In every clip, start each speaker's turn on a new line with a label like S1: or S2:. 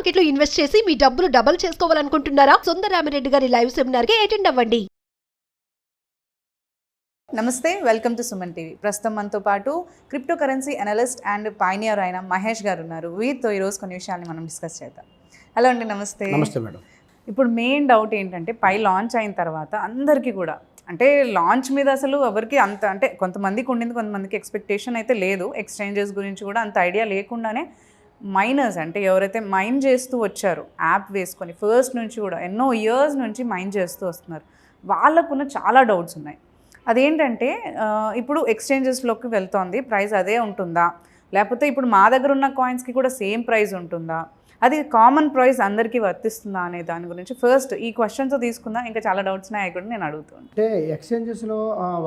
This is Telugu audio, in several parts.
S1: మార్కెట్లో ఇన్వెస్ట్ చేసి మీ డబ్బులు డబుల్ చేసుకోవాలనుకుంటున్నారా? సుందరరామిరెడ్డి గారి లైవ్ సెమినార్ కి అటెండ్ అవ్వండి.
S2: నమస్తే, వెల్కమ్ టు సుమన్ టీవీ. ప్రస్తుతం మనతో పాటు crypto currency analyst and pioneer అయిన మహేష్ గారు ఉన్నారు. వీరితో ఈరోజు కొన్ని విషయాన్ని మనం డిస్కస్ చేద్దాం. హలో అండి, నమస్తే.
S3: నమస్తే మేడం.
S2: ఇప్పుడు మెయిన్ డౌట్ ఏంటంటే, పై లాంచ్ అయిన తర్వాత అందరికీ కూడా అంటే లాంచ్ మీద అసలు ఎవరికి అంత అంటే కొంతమందికి ఉండింది, కొంతమందికి ఎక్స్పెక్టేషన్ అయితే లేదు. ఎక్స్చేంజెస్ గురించి కూడా అంత ఐడియా లేకుండానే మైనర్స్ అంటే ఎవరైతే మైన్ చేస్తూ వచ్చారు యాప్ వేసుకొని ఫస్ట్ నుంచి కూడా ఎన్నో ఇయర్స్ నుంచి మైన్ చేస్తూ వస్తున్నారు, వాళ్ళకున్న చాలా డౌట్స్ ఉన్నాయి. అదేంటంటే ఇప్పుడు ఎక్స్చేంజెస్లోకి వెళ్తోంది, ప్రైస్ అదే ఉంటుందా, లేకపోతే ఇప్పుడు మా దగ్గర ఉన్న కాయిన్స్కి కూడా సేమ్ ప్రైస్ ఉంటుందా, అది కామన్ ప్రైస్ అందరికీ వర్తిస్తుందా అనే దాని గురించి ఫస్ట్ ఈ క్వశ్చన్తో తీసుకుందాం. ఇంకా చాలా డౌట్స్ ఉన్నాయి కూడా నేను అడుగుతాను.
S3: అంటే ఎక్స్చేంజెస్లో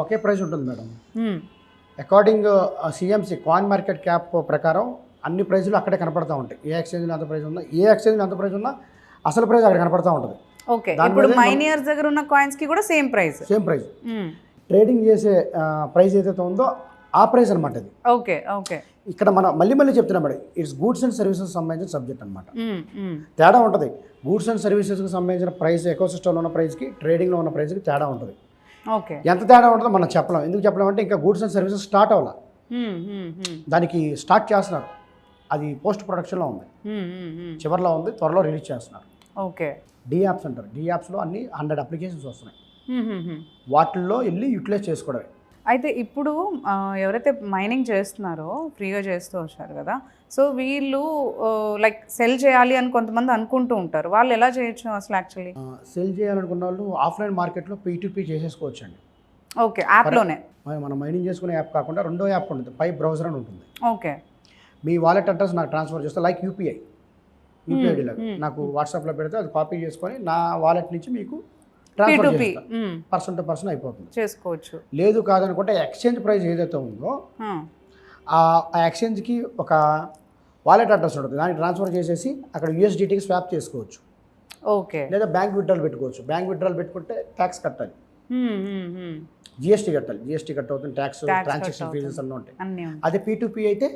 S3: ఒకే ప్రైస్ ఉంటుంది madam. According CMC coin market cap ప్రకారం అన్ని ప్రైజులు అక్కడే కనపడతా ఉంటాయి. ఏ ఎక్స్చేంజ్లో అంత ప్రైస్ ఉన్నా, ఏ ఎక్స్చేంజ్లో అంత ప్రైస్ ఉన్నా అసలు ప్రైస్ అక్కడ కనపడతా ఉంటుంది.
S2: ఓకే, ఇప్పుడు మైనియర్స్ దగ్గర ఉన్న కాయిన్స్కి కూడా సేమ్ ప్రైస్.
S3: ట్రేడింగ్ చేసే ప్రైస్ ఏదైతే ఉందో ఆ ప్రైస్ అనమాట ఇది.
S2: ఓకే ఓకే,
S3: ఇక్కడ మనం మళ్ళీ చెప్తున్నాం madam, it's goods and services సంబంధించిన సబ్జెక్ట్ అనమాట. తేడా ఉంటుంది. గూడ్స్ అండ్ సర్వీసెస్కి సంబంధించిన ప్రైస్, ఎకోసిస్టంలో ఉన్న ప్రైస్కి, ట్రేడింగ్లో ఉన్న ప్రైస్కి తేడా ఉంటుంది.
S2: ఓకే,
S3: ఎంత తేడా ఉంటుందో మనం చెప్పలేం. ఎందుకు చెప్పలేం అంటే ఇంకా గూడ్స్ అండ్ సర్వీసెస్ స్టార్ట్ అవ్వాలి, దానికి స్టార్ట్ చేస్తున్నారు. అది పోస్ట్ ప్రొడక్షన్లో ఉంది, చివరిలో ఉంది, త్వరలో రిలీజ్ చేస్తున్నారు.
S2: ఓకే,
S3: డి యాప్స్ అంటారు. డి యాప్స్లో అన్ని 100 అప్లికేషన్స్ వస్తున్నాయి, వాటిల్లో వెళ్ళి యూటిలైజ్ చేసుకోవడమే.
S2: అయితే ఇప్పుడు ఎవరైతే మైనింగ్ చేస్తున్నారో ఫ్రీగా చేస్తూ వచ్చారు కదా, సో వీళ్ళు లైక్ సెల్ చేయాలి అని కొంతమంది అనుకుంటూ ఉంటారు. వాళ్ళు ఎలా చేయొచ్చు అసలు? యాక్చువల్లీ
S3: సెల్ చేయాలనుకున్న వాళ్ళు ఆఫ్లైన్ మార్కెట్లో P2P చేసేసుకోవచ్చు అండి.
S2: ఓకే, యాప్లోనే
S3: మనం మైనింగ్ చేసుకునే యాప్ కాకుండా రెండో యాప్ ఉంటుంది, పై బ్రౌజర్ అని ఉంటుంది.
S2: ఓకే,
S3: మీ వాలెట్ అడ్రస్ నాకు ట్రాన్స్ఫర్ చేస్తే, లైక్ యూపీఐ లాగా నాకు వాట్సాప్లో పెడితే అది కాపీ చేసుకొని నా వాలెట్ నుంచి మీకు ట్రాన్స్ఫర్ చేస్తాను. పర్సన్ టు పర్సన్ అయిపోతుంది, చేసుకోవచ్చు. లేదు కాదనుకుంటే ఎక్స్చేంజ్ ప్రైస్ ఏదైతే ఉందో ఆ ఎక్స్చేంజ్కి ఒక వాలెట్ అడ్రస్ ఉంటుంది, దానికి ట్రాన్స్ఫర్ చేసేసి అక్కడ USDTకి స్వాప్ చేసుకోవచ్చు.
S2: ఓకే,
S3: లేదా బ్యాంక్ విత్డ్రాల్ పెట్టుకోవచ్చు. బ్యాంక్ విత్డ్రాల్ పెట్టుకుంటే ట్యాక్స్ కట్టాలి, GST కట్టాలి. GST కట్ అవుతుంది, ట్యాక్స్, ట్రాన్సాక్షన్ ఫీజెస్ అన్నీ ఉంటాయి. అదే P2P అయితే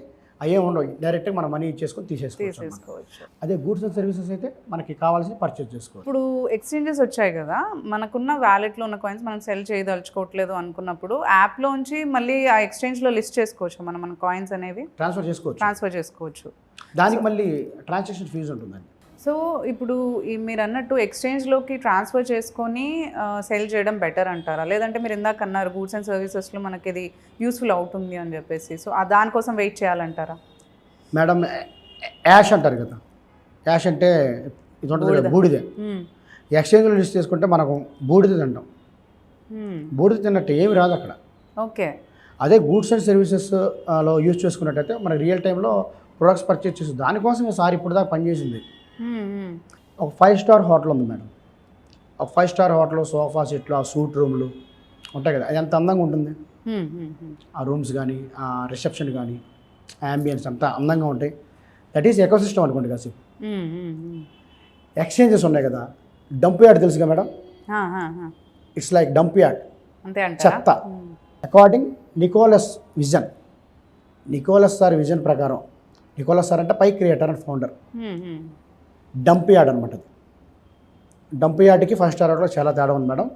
S3: అయ్యే ఉండవు, డైరెక్ట్గా మన మనీ ఇచ్చేసుకొని తీసేసుకోవచ్చు. అదే గూడ్స్ అండ్ సర్వీసెస్ అయితే మనకి కావాల్సి పర్చేజ్ చేసుకోవచ్చు.
S2: ఇప్పుడు ఎక్స్చేంజెస్ వచ్చాయి కదా, మనకున్న వ్యాలెట్లో ఉన్న కాయిన్స్ మనం సెల్ చేయదలుచుకోవట్లేదు అనుకున్నప్పుడు యాప్లోంచి మళ్ళీ ఆ ఎక్స్చేంజ్లో లిస్ట్ చేసుకోవచ్చు, మన కాయిన్స్ అనేవి ట్రాన్స్ఫర్ చేసుకోవచ్చు.
S3: దానికి మళ్ళీ ట్రాన్సాక్షన్ ఫీజు ఉంటుందండి.
S2: సో ఇప్పుడు మీరు అన్నట్టు ఎక్స్చేంజ్లోకి ట్రాన్స్ఫర్ చేసుకొని సెల్ చేయడం బెటర్ అంటారా? లేదంటే మీరు ఇందాక అన్నారు గూడ్స్ అండ్ సర్వీసెస్లో మనకి ఇది యూస్ఫుల్ అవుతుంది అని చెప్పేసి, సో దానికోసం వెయిట్ చేయాలంటారా?
S3: మేడం, యాష్ అంటారు కదా, యాష్ అంటే ఇది ఉంటుంది కదా, బూడిదే. ఎక్స్చేంజ్లో లిస్ట్ చేసుకుంటే మనకు బూడిద తింటాం, బూడిద తిన్నట్టు ఏమి రాదు అక్కడ.
S2: ఓకే,
S3: అదే గూడ్స్ అండ్ సర్వీసెస్లో యూజ్ చేసుకున్నట్టయితే మనకి రియల్ టైంలో ప్రొడక్ట్స్ పర్చేస్ చేస్తుంది. దానికోసం సార్ ఇప్పుడు దాకా పనిచేసింది. ఒక 5-స్టార్ హోటల్ ఉంది మేడం. ఒక 5-స్టార్ హోటల్లో సోఫా సెట్లు, ఆ సూట్ రూమ్లు ఉంటాయి కదా, అది ఎంత అందంగా ఉంటుంది. ఆ రూమ్స్ కానీ, ఆ రిసెప్షన్ కానీ, యాంబియన్స్ అంతా అందంగా ఉంటాయి. దట్ ఈస్ ఎకోసిస్టమ్ అనుకోండి కాసేపు. ఎక్స్చేంజెస్ ఉన్నాయి కదా, డంప్ యార్డ్ తెలుసుగా madam, it's like dump yard, చెత్త. అకార్డింగ్ నికోలస్ సార్ విజన్ ప్రకారం, నికోలస్ సార్ అంటే Pi creator and founder, dump yard అనమాట. అది డంప్ యార్డ్కి 5-స్టార్ హోటల్లో చాలా తేడా ఉంది మేడం.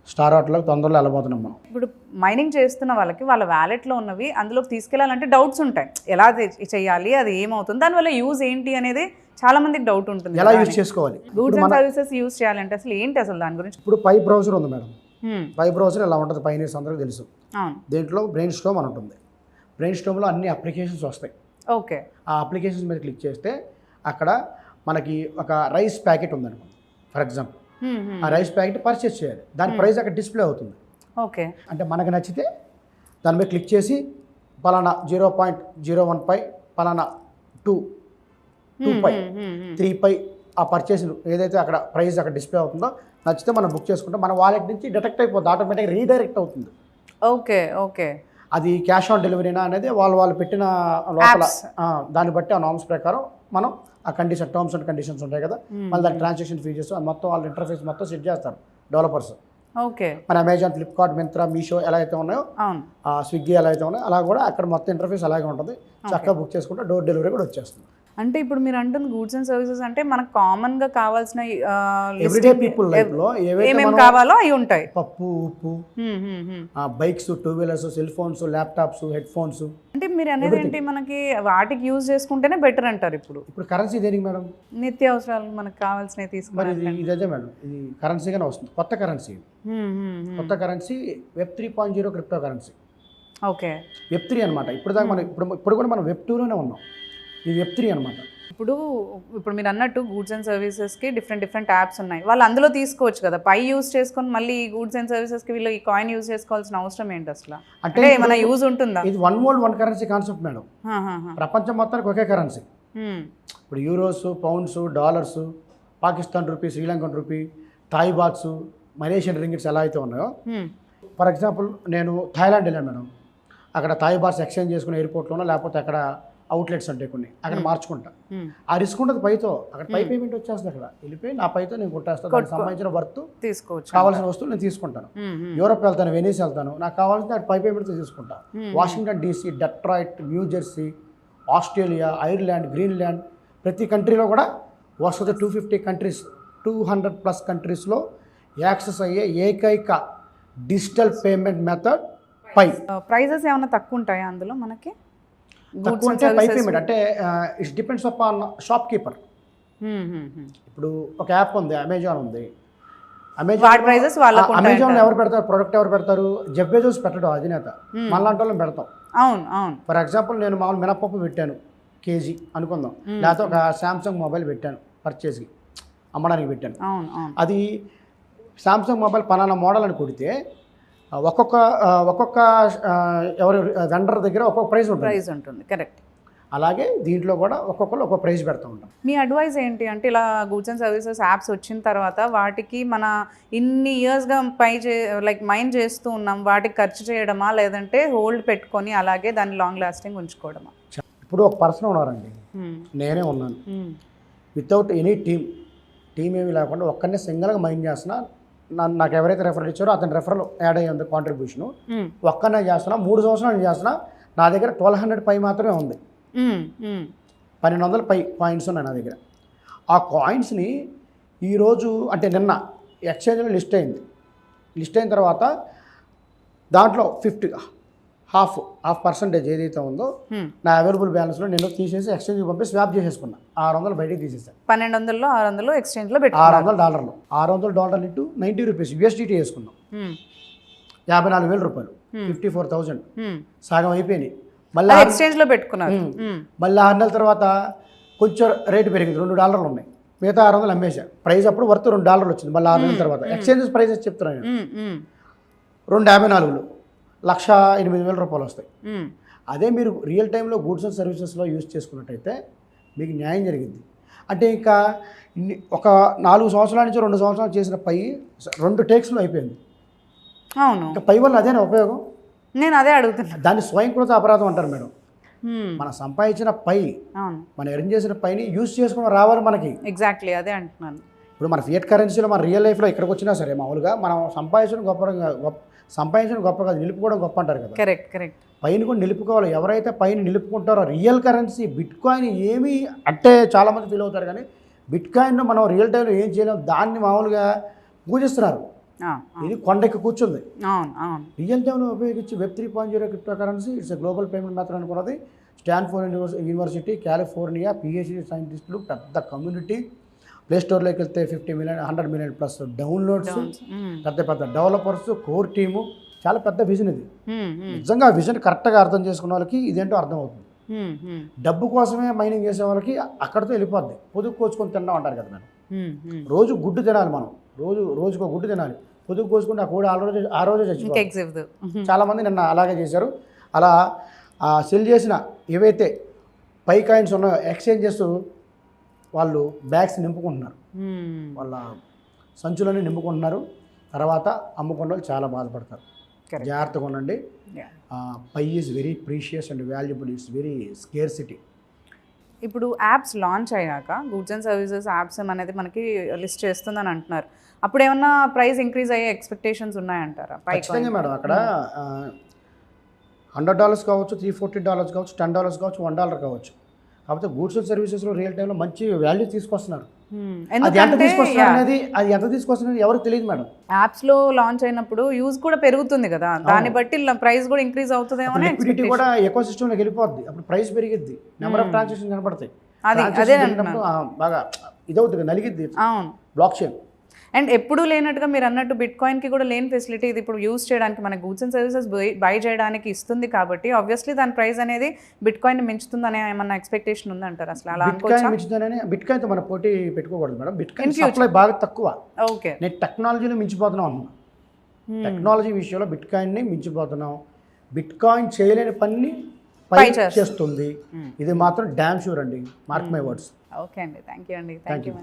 S3: స్టార్ హోటల్కి తొందరలో వెళ్ళబోతున్నాం మనం.
S2: ఇప్పుడు మైనింగ్ చేస్తున్న వాళ్ళకి వాళ్ళ వ్యాలెట్లో ఉన్నవి అందులోకి తీసుకెళ్లాలంటే డౌట్స్ ఉంటాయి, ఎలా చేయాలి, అది ఏమవుతుంది, దానివల్ల యూజ్ ఏంటి అనేది చాలా మందికి డౌట్ ఉంటుంది.
S3: ఎలా యూజ్ చేసుకోవాలి,
S2: గూడ్స్ అండ్ సర్వీసెస్ యూజ్ చేయాలంటే అసలు ఏంటి అసలు దాని గురించి?
S3: ఇప్పుడు పై బ్రౌజర్ ఉంది మేడం. పై బ్రౌజర్ ఎలా ఉంటుంది, పైనీర్స్ అందరికీ తెలుసు. దీంట్లో బ్రెయిన్ స్టోమ్ అని ఉంటుంది. బ్రెయిన్ స్టోమ్లో అన్ని అప్లికేషన్స్ వస్తాయి.
S2: ఓకే, ఆ
S3: అప్లికేషన్స్ మీద క్లిక్ చేస్తే అక్కడ మనకి ఒక రైస్ ప్యాకెట్ ఉందనుకోండి ఫర్ ఎగ్జాంపుల్, ఆ రైస్ ప్యాకెట్ పర్చేస్ చేయాలి, దాని ప్రైస్ అక్కడ డిస్ప్లే అవుతుంది.
S2: ఓకే, అంటే
S3: మనకు నచ్చితే దాని మీద క్లిక్ చేసి పలానా 0.01 పై, పలానా 2 పై, 3 పై ఆ పర్చేస్ ఏదైతే అక్కడ ప్రైస్ అక్కడ డిస్ప్లే అవుతుందో నచ్చితే మనం బుక్ చేసుకుంటే మన వాలెట్ నుంచి డిటెక్ట్ అయిపోతుంది, ఆటోమేటిక్గా రీడైరెక్ట్ అవుతుంది.
S2: ఓకే ఓకే,
S3: అది క్యాష్ ఆన్ డెలివరీనా అనేది వాళ్ళు పెట్టిన లోపల దాన్ని బట్టి ఆ నామ్స్ ప్రకారం మనం ఆ కండిషన్, టర్మ్స్ అండ్ కండిషన్స్ ఉంటాయి కదా, మళ్ళీ దాని ట్రాన్సాక్షన్ ఫీజెస్ మొత్తం వాళ్ళ ఇంటర్ఫేస్ మొత్తం సెట్ చేస్తారు డెవలపర్స్.
S2: ఓకే,
S3: మన అమెజాన్, ఫ్లిప్కార్ట్, మింత్రా, మీషో ఎలా అయితే ఉన్నాయో, స్విగ్గీ ఎలా అయితే ఉన్నాయో అలా కూడా అక్కడ మొత్తం ఇంటర్ఫేస్ అలాగే ఉంటుంది. చక్కగా బుక్ చేసుకుంటే డోర్ డెలివరీ కూడా వచ్చేస్తుంది.
S2: అంటే ఇప్పుడు మీరు అంటుంది గూడ్స్ అండ్ సర్వీసెస్ అంటే మనకు కామన్ గా కావాల్సిన
S3: ఎవ్రీడే పీపుల్ లైఫ్ లో
S2: ఏమేమి కావాలో అవి ఉంటాయి.
S3: పప్పు, ఉప్పు, bikes, 2 wheelers, cell phones, laptops, head phones.
S2: అంటే మీరు అనేది ఏంటి, మనకి వాటికి యూజ్ చేసుకుంటేనే బెటర్ అంటారు. ఇప్పుడు
S3: కరెన్సీ దేనికి మేడం?
S2: నిత్యావసరాలు మనకు కావాల్సినవి
S3: మరి
S2: తీసుకుని
S3: ఇదే మేడం, ఇది కరెన్సీగానే వస్తుంది. కొత్త currency web 3.0 crypto currency.
S2: Okay,
S3: web 3 అనమాట. ఇప్పుడు కూడా మనం వెబ్ 2లోనే ఉన్నాం. ఇది వెబ్ 3 అనమాట.
S2: ఇప్పుడు మీరు అన్నట్టు గూడ్స్ అండ్ సర్వీసెస్కి డిఫరెంట్ యాప్స్ ఉన్నాయి. వాళ్ళు అందులో తీసుకోవచ్చు కదా, పై యూజ్ చేసుకొని మళ్ళీ ఈ గూడ్స్ అండ్ సర్వీసెస్కి వీళ్ళు ఈ కాయిన్ యూజ్ చేసుకోవాల్సిన అవసరం ఏంటి అసలు? అంటే ఏమైనా యూజ్ ఉంటుందా?
S3: ఇది one world one currency concept madam. ప్రపంచం మొత్తానికి ఒకే కరెన్సీ. ఇప్పుడు euros, pounds, dollars, Pakistan rupee, Sri Lankan rupee, Thai bahts, Malaysian ringgits ఎలా అయితే ఉన్నాయో, ఫర్ ఎగ్జాంపుల్ నేను థాయిలాండ్ వెళ్ళాను మేడం. అక్కడ థాయ్ బాత్స్ ఎక్స్చేంజ్ చేసుకుని ఎయిర్పోర్ట్లోనో లేకపోతే అక్కడ అవుట్లెట్స్ ఉంటాయి కొన్ని, అక్కడ మార్చుకుంటా. ఆ రిస్క్ ఉంటుంది పైతో. అక్కడ పై పేమెంట్ వచ్చేస్తుంది. అక్కడ వెళ్ళిపోయి నా పైతో నేను కొట్టేస్తాను. దానికి సంబంధించిన వర్త్ తీసుకోవచ్చు, కావాల్సిన వస్తువులు నేను తీసుకుంటాను. యూరోప్ వెళ్తాను, వెనీస్ వెళ్తాను, నాకు కావాల్సిన అక్కడ పై పేమెంట్ తీసుకుంటాను. Washington DC, Detroit, new Jersey, Australia, Ireland, Greenland, ప్రతి కంట్రీలో కూడా వస్తుంది. 250 కంట్రీస్, 200+ కంట్రీస్లో యాక్సెస్ అయ్యే ఏకైక డిజిటల్ పేమెంట్ మెథడ్ పై.
S2: ప్రైజెస్ ఏమైనా తక్కువ ఉంటాయా అందులో మనకి?
S3: తక్కువ అంటే పై పేమెంట్ అంటే it's depends upon shop keeper. ఇప్పుడు ఒక యాప్ ఉంది, అమెజాన్ ఉంది. అమెజాన్ ఎవరు పెడతారు? ప్రొడక్ట్ ఎవరు పెడతారు? జెఫ్ బెజోస్ పెట్టడం, అధినేత. మనలాంటి వాళ్ళని పెడతాం.
S2: అవును.
S3: ఫర్ ఎగ్జాంపుల్ నేను మామూలు మినపప్పు పెట్టాను కేజీ అనుకుందాం, లేకపోతే ఒక శాంసంగ్ మొబైల్ పెట్టాను పర్చేస్కి, అమ్మడానికి పెట్టాను. అది శాంసంగ్ మొబైల్ పలానా మోడల్ అని కొడితే ఒక్కొక్క ఎవరు వెండర్ దగ్గర ఒక్కొక్క ప్రైస్ ఉంటుంది.
S2: కరెక్ట్.
S3: అలాగే దీంట్లో కూడా ఒక్కొక్కరు ఒక్కొక్క ప్రైస్ పెడతా ఉంటాం.
S2: మీ అడ్వైస్ ఏంటి అంటే, ఇలా గూడ్స్ అండ్ సర్వీసెస్ యాప్స్ వచ్చిన తర్వాత వాటికి మన ఇన్ని ఇయర్స్గా మైండ్ చేస్తూ ఉన్నాం, వాటికి ఖర్చు చేయడమా లేదంటే హోల్డ్ పెట్టుకొని అలాగే దాన్ని లాంగ్ లాస్టింగ్ ఉంచుకోవడమా?
S3: ఇప్పుడు ఒక పర్సన్ ఉన్నారండి, నేనే ఉన్నాను. వితౌట్ ఎనీ టీమ్ ఏమి లేకుండా ఒక్కనే సింగిల్గా మైండ్ చేస్తున్నా. నాకు ఎవరైతే రెఫరల్ ఇచ్చారో అతని రెఫరల్ యాడ్ అయ్యింది కాంట్రిబ్యూషన్. ఒక్కనే చేస్తున్నా, 3 సంవత్సరాలు చేస్తున్నా. నా దగ్గర 1200 పై మాత్రమే ఉంది. 1200 పై కాయిన్స్ ఉన్నాయి నా దగ్గర. ఆ కాయిన్స్ని ఈరోజు అంటే నిన్న ఎక్స్చేంజ్లో లిస్ట్ అయిన తర్వాత దాంట్లో హాఫ్ పర్సెంటేజ్ ఏదైతే ఉందో నా అవైలబుల్ బ్యాలెన్స్లో నేను తీసేసి ఎక్స్చేంజ్కి పంపి స్వాప్ చేసేసుకున్నా. 600 బయటికి తీసేసాను.
S2: 1200లో 600 ఎక్స్చేంజ్లో పెట్టి
S3: $600 $600 ఇంటూ $90 USDT వేసుకున్నాం. 54,000 రూపాయలు, 54,000 సగం అయిపోయినాయి. మళ్ళీ
S2: ఎక్స్చేంజ్లో పెట్టుకున్నారు.
S3: మళ్ళీ 6 నెలల తర్వాత కొంచెం రేటు పెరిగింది, $2 ఉన్నాయి. మిగతా 600 అమ్మేశాను. ప్రైస్ అప్పుడు వర్త్ $2 వచ్చింది. మళ్ళీ 6 నెలల తర్వాత ఎక్స్చేంజెస్ ప్రైజెస్ చెప్తున్నాను. 254 1,08,000 రూపాయలు వస్తాయి. అదే మీరు రియల్ టైంలో గూడ్స్ అండ్ సర్వీసెస్లో యూజ్ చేసుకున్నట్టయితే మీకు న్యాయం జరిగింది. అంటే ఇంకా ఒక 4 సంవత్సరాల నుంచి 2 సంవత్సరాలు చేసిన పై 2 టేక్స్లో అయిపోయింది.
S2: అవును,
S3: ఇంకా పై వల్ల అదేనా ఉపయోగం?
S2: నేను అదే అడుగుతున్నా.
S3: దాన్ని స్వయంకృత అపరాధం అంటారు మేడం. మనం సంపాదించిన పై, మనం ఎర్న్ చేసిన పైని యూజ్ చేసుకుని రావాలి మనకి.
S2: ఎగ్జాక్ట్లీ అదే అంటున్నాను.
S3: ఇప్పుడు మన ఫియట్ కరెన్సీలో మన రియల్ లైఫ్లో ఇక్కడికి వచ్చినా సరే మామూలుగా మనం సంపాదించడం గొప్ప కాదు, నిలుపుకోవడం గొప్ప అంటారు కదా.
S2: కరెక్ట్.
S3: పైన కూడా నిలుపుకోవాలి. ఎవరైతే పైన నిలుపుకుంటారో రియల్ కరెన్సీ బిట్ కాయిన్ ఏమి అంటే చాలామంది ఫీల్ అవుతారు, కానీ బిట్ కాయిన్ మనం రియల్ టైంలో ఏం చేయలేము. దాన్ని మామూలుగా పూజిస్తున్నారు. ఇది కొండెక్కి కూర్చుంది. రియల్ టైంలో ఉపయోగించి web 3.0 crypto currency it's global payment method అనుకున్నది. స్టాన్ఫోర్డ్ యూనివర్సిటీ, కాలిఫోర్నియా, PhD సైంటిస్టులు, పెద్ద కమ్యూనిటీ. ప్లే స్టోర్లోకి వెళ్తే 50 మిలియన్ 100 మిలియన్ ప్లస్ డౌన్లోడ్స్, పెద్ద డెవలపర్స్, కోర్ టీము. చాలా పెద్ద విజన్ ఇది. నిజంగా ఆ విజన్ కరెక్ట్గా అర్థం చేసుకున్న వాళ్ళకి ఇదేంటో అర్థం అవుతుంది. డబ్బు కోసమే మైనింగ్ చేసే వాళ్ళకి అక్కడితో వెళ్ళిపోద్ది. పొదుగు కోసుకొని తిన్నాం అంటారు కదా మేడం. రోజు గుడ్డు తినాలి మనం, రోజుకో గుడ్డు తినాలి. పొదుగు కోసుకుంటే ఆ కూడా ఆ రోజే చచ్చిపోతుంది. చాలామంది నిన్న అలాగే చేశారు. అలా సెల్ చేసిన ఏవైతే పై కాయిన్స్ ఉన్నాయో ఎక్స్చేంజెస్ వాళ్ళు బ్యాగ్స్ నింపుకుంటున్నారు, వాళ్ళ సంచులని నింపుకుంటున్నారు. తర్వాత అమ్ముకున్న వాళ్ళు చాలా బాధపడతారు. జాగ్రత్తగా ఉండండి. Pi is very precious and valuable, it's very scarcity.
S2: ఇప్పుడు యాప్స్ లాంచ్ అయ్యాక గూడ్స్ అండ్ సర్వీసెస్ యాప్స్ అనేది మనకి లిస్ట్ చేస్తుందని అంటున్నారు. అప్పుడు ఏమన్నా ప్రైస్ ఇంక్రీజ్ అయ్యే ఎక్స్పెక్టేషన్స్ ఉన్నాయంటారా?
S3: ఖచ్చితంగా మేడం. అక్కడ $100 కావచ్చు, $340 కావచ్చు, $10 కావచ్చు, $1 కావచ్చు. కాకపోతే గూడ్స్ అండ్ సర్వీసెస్లో రియల్ టైంలో మంచి వాల్యూ తీసుకొస్తున్నారు. అది ఎంత
S2: ఎందుకంటే
S3: తీసుకొస్తున్నారు అనేది ఎవరికి తెలియదు మేడం.
S2: యాప్స్లో లాంచ్ అయినప్పుడు యూజ్ కూడా పెరుగుతుంది కదా, దాన్ని బట్టి ప్రైస్ కూడా ఇంక్రీజ్ అవుతుందేమో అని
S3: లిక్విడిటీ కూడా ఎకో సిస్టంలోకి వెళ్ళిపోద్ది, అప్పుడు ప్రైస్ పెరిగిద్ది, నెంబర్ ఆఫ్ ట్రాన్సాక్షన్ కనపడతాయి,
S2: అదే
S3: Transaction పెరిగినప్పుడు, బాగా ఇదవుతుంది, నలిగిద్ది
S2: అవును.
S3: Block chain.
S2: అండ్ ఎప్పుడూ లేనట్టుగా మీరు అన్నట్టు బిట్ కాయిన్కి కూడా లేని ఫెసిలిటీ ఇది ఇప్పుడు యూజ్ చేయడానికి మన గూడ్స్ అండ్ సర్వీసెస్ బై చేయడానికి ఇస్తుంది కాబట్టి ఆబ్వియస్లీ దాని ప్రైస్ అనేది బిట్ కాయిన్ మించుతుందనే ఏమన్నా ఎక్స్పెక్టేషన్ ఉందంటారు అసలు అలా అనుకోవచ్చా?
S3: మించుతానని బిట్ కాయిన్తో మన పోటీ పెట్టుకోకూడదు మేడం. బిట్ కాయిన్ సప్లై బాగా తక్కువ.
S2: ఓకే,
S3: నేను టెక్నాలజీలో మించిపోతున్నాం అన్నా. టెక్నాలజీ విషయంలో బిట్ కాయిన్ని మించిపోతున్నాం. బిట్ కాయిన్ చేయలేని పని పై చేస్తుంది, ఇది మాత్రం డ్యామ్ షూర్ అండి. Mark my words.
S2: ఓకే అండి, థ్యాంక్ యూ అండి.
S3: Thank you.